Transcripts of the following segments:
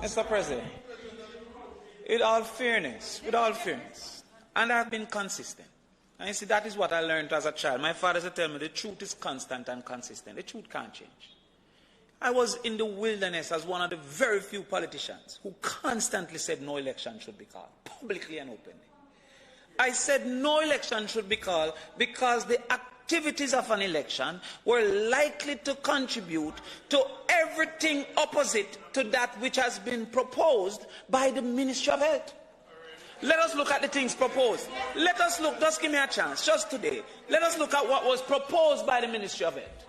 Mr. President, with all fairness, and I've been consistent. And you see, that is what I learned as a child. My father used to tell me the truth is constant and consistent. The truth can't change. I was in the wilderness as one of the very few politicians who constantly said no election should be called, publicly and openly. I said no election should be called because the activities of an election were likely to contribute to everything opposite to that which has been proposed by the Ministry of Health. Let us look at the things proposed. Let us look, just give me a chance, just today. Let us look at what was proposed by the Ministry of Health.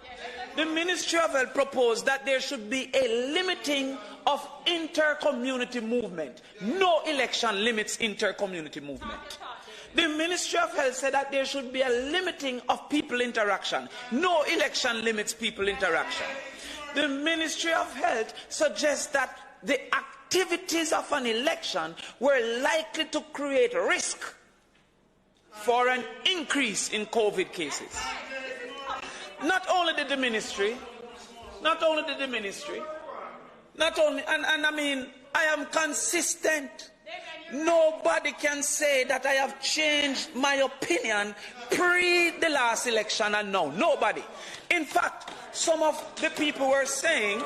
The Ministry of Health proposed that there should be a limiting of inter-community movement. No election limits inter-community movement. The Ministry of Health said that there should be a limiting of people interaction. No election limits people interaction. The Ministry of Health suggests that the activities of an election were likely to create risk for an increase in COVID cases. Not only did the ministry, and I mean, I am consistent. Nobody can say that I have changed my opinion pre the last election and now. Nobody. In fact, some of the people were saying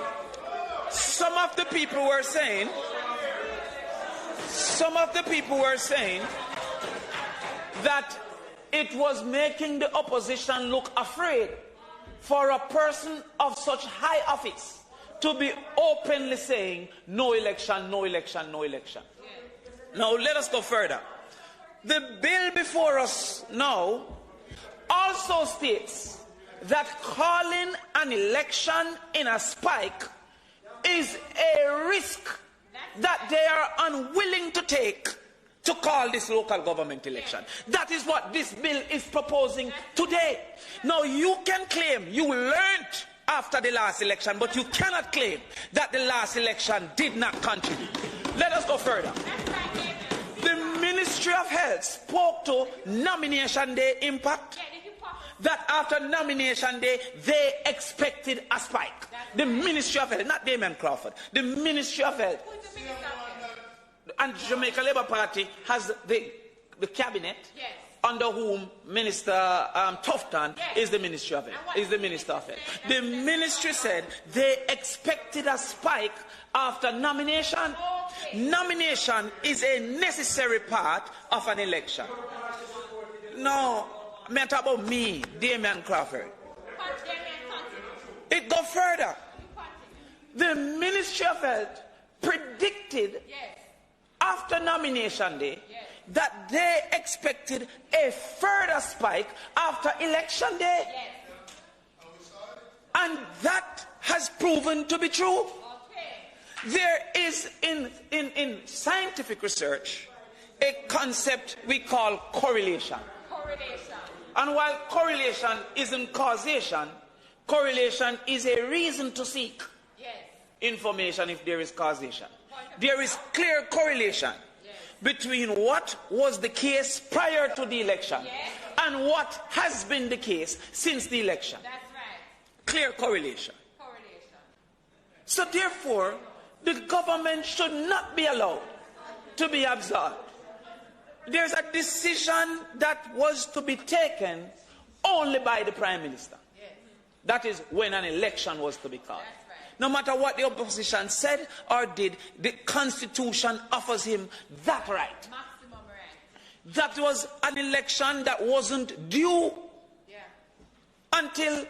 that it was making the opposition look afraid for a person of such high office to be openly saying no election, no election, no election. Now let us go further. The bill before us now also states that calling an election in a spike is a risk that they are unwilling to take to call this local government election. That is what this bill is proposing today. Now you can claim you learned after the last election, but you cannot claim that the last election did not contribute. Let us go further. The Ministry of Health spoke to nomination day impact. That after nomination day, they expected a spike. The Ministry of Health, not Damion Crawford, the Ministry of Health. And Jamaica Labour Party has the cabinet, yes, under whom Minister Tufton, yes, is the Ministry of Health, is the Minister of Health. The ministry said they expected a spike after nomination. Okay. Nomination is a necessary part of an election. Now, I'm talk about me, Damion Crawford. It goes further. The Ministry of Health predicted, yes, after nomination day, yes, that they expected a further spike after election day. Yes. And that has proven to be true. Okay. There is in scientific research a concept we call correlation. And while correlation isn't causation, correlation is a reason to seek, yes, information if there is causation. There is clear correlation, yes, between what was the case prior to the election, yes, and what has been the case since the election. That's right. Clear correlation. So therefore, the government should not be allowed to be absolved. There's a decision that was to be taken only by the Prime Minister. Yes. That is when an election was to be called. Right. No matter what the opposition said or did, the Constitution offers him that right. Maximum right. That was an election that wasn't due, yeah, until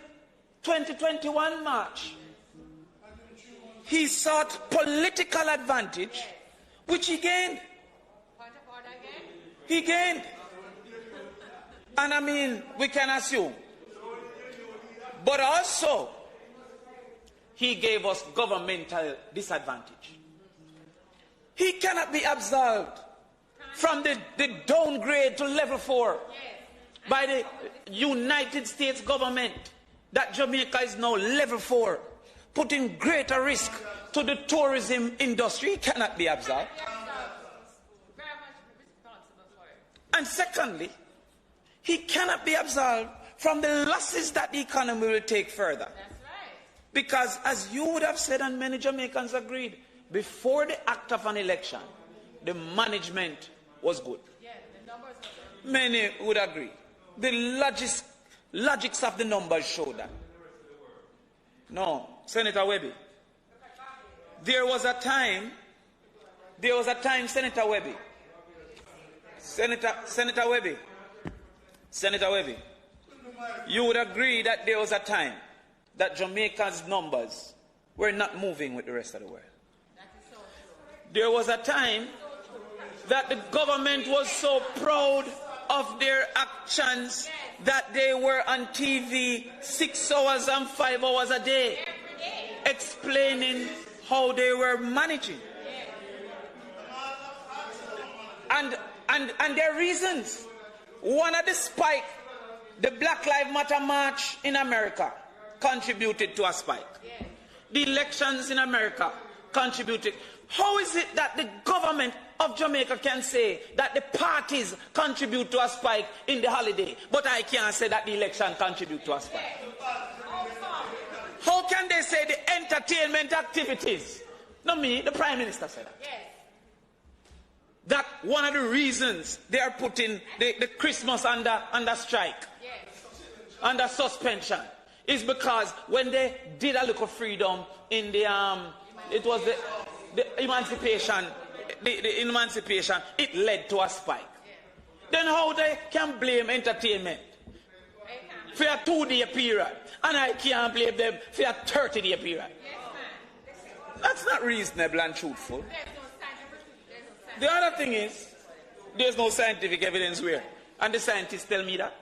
2021 March. He sought political advantage, yes, which he gained. He gained. And I mean, we can assume. But also, he gave us governmental disadvantage. He cannot be absolved from the downgrade to level 4 by the United States government that Jamaica is now level 4, putting greater risk to the tourism industry. He cannot be absolved. And secondly, he cannot be absolved from the losses that the economy will take further. That's right. Because as you would have said, and many Jamaicans agreed, before the act of an election, the management was good. Many would agree. The logics of the numbers show that. No, Senator Webby. There was a time, Senator Webby. Senator Webby, you would agree that there was a time that Jamaica's numbers were not moving with the rest of the world. There was a time that the government was so proud of their actions that they were on TV 6 hours and 5 hours a day explaining how they were managing. And their reasons. One of the spike, the Black Lives Matter march in America contributed to a spike. The elections in America contributed. How is it that the government of Jamaica can say that the parties contribute to a spike in the holiday, but I can't say that the election contribute to a spike? How can they say the entertainment activities? Not me, the Prime Minister said that. That one of the reasons they are putting the Christmas under strike, under suspension, is because when they did a little freedom in the it was the emancipation, the emancipation, it led to a spike. Then how they can blame entertainment for a 2-day period, and I can't blame them for a 30-day period? That's not reasonable and truthful. The other thing is, there's no scientific evidence where, and the scientists tell me that.